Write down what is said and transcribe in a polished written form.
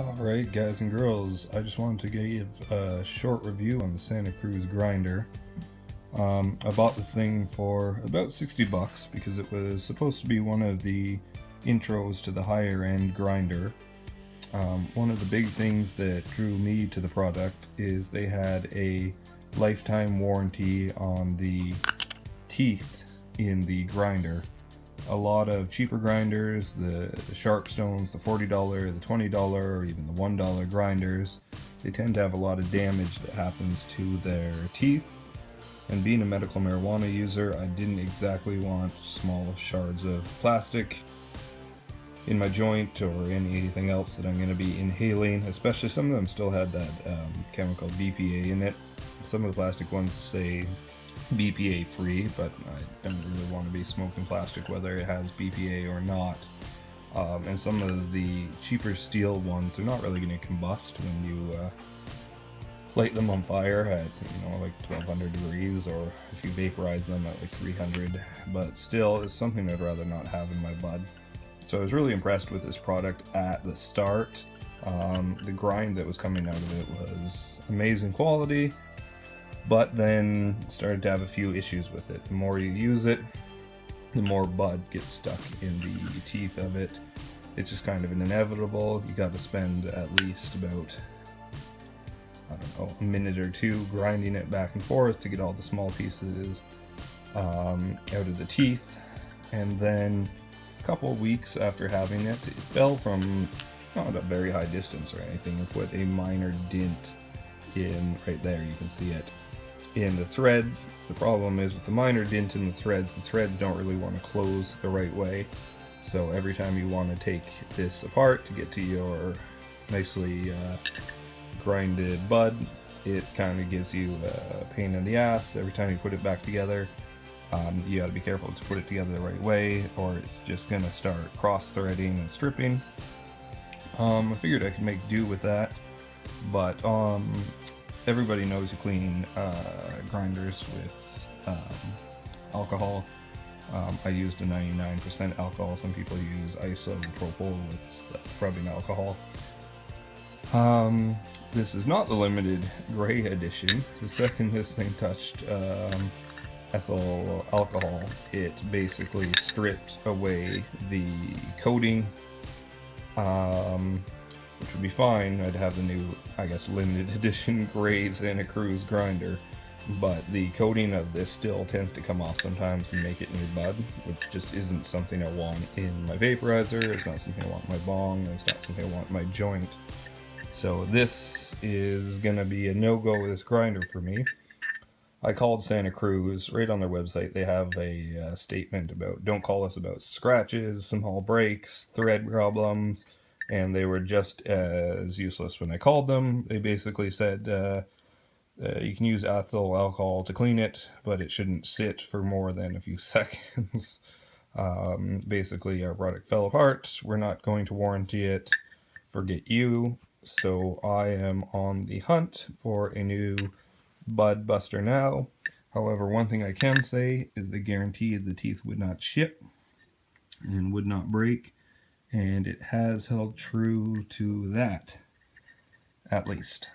Alright guys and girls, I just wanted to give a short review on the Santa Cruz grinder. I bought this thing for about 60 bucks because it was supposed to be one of the intros to the higher end grinder. One of the big things that drew me to the product is they had a lifetime warranty on the teeth in the grinder. A lot of cheaper grinders, the Sharpstones, the $40, the $20, or even the $1 grinders, they tend to have a lot of damage that happens to their teeth. And being a medical marijuana user, I didn't exactly want small shards of plastic in my joint or anything else that I'm going to be inhaling, especially some of them still had that chemical BPA in it. Some of the plastic ones say BPA free, but I don't really want to be smoking plastic whether it has BPA or not. And some of the cheaper steel ones, they're not really going to combust when you light them on fire at like 1200 degrees, or if you vaporize them at like 300, but still it's something I'd rather not have in my bud. So I was really impressed with this product at the start. The grind that was coming out of it was amazing quality, but then started to have a few issues with it. The more you use it, the more bud gets stuck in the teeth of it. It's just kind of an inevitable. You got to spend at least about, I don't know, a minute or two grinding it back and forth to get all the small pieces out of the teeth. And then a couple of weeks after having it, it fell from not a very high distance or anything and put a minor dent in right there. You can see it in the threads. The problem is with the minor dent in the threads don't really want to close the right way. So every time you want to take this apart to get to your nicely grinded bud, it kind of gives you a pain in the ass every time you put it back together. You got to be careful to put it together the right way, or it's just gonna start cross-threading and stripping. I figured I could make do with that, but everybody knows you clean grinders with alcohol. I used a 99% alcohol. Some people use isopropyl with rubbing alcohol. This is not the limited gray edition. The second this thing touched ethyl alcohol, it basically stripped away the coating, which would be fine. I'd have the new, I guess, limited edition gray Santa Cruz grinder, but the coating of this still tends to come off sometimes and make it in your bud, which just isn't something I want in my vaporizer. It's not something I want in my bong. It's not something I want in my joint. So this is gonna be a no-go with this grinder for me. I called Santa Cruz. Right on their website they have a statement about don't call us about scratches, small breaks, thread problems, and they were just as useless when I called them. They basically said you can use ethyl alcohol to clean it, but it shouldn't sit for more than a few seconds. Basically our product fell apart. We're not going to warranty it. Forget you. So I am on the hunt for a new bud buster now. However, one thing I can say is they guaranteed the teeth would not chip and would not break, and it has held true to that, at least.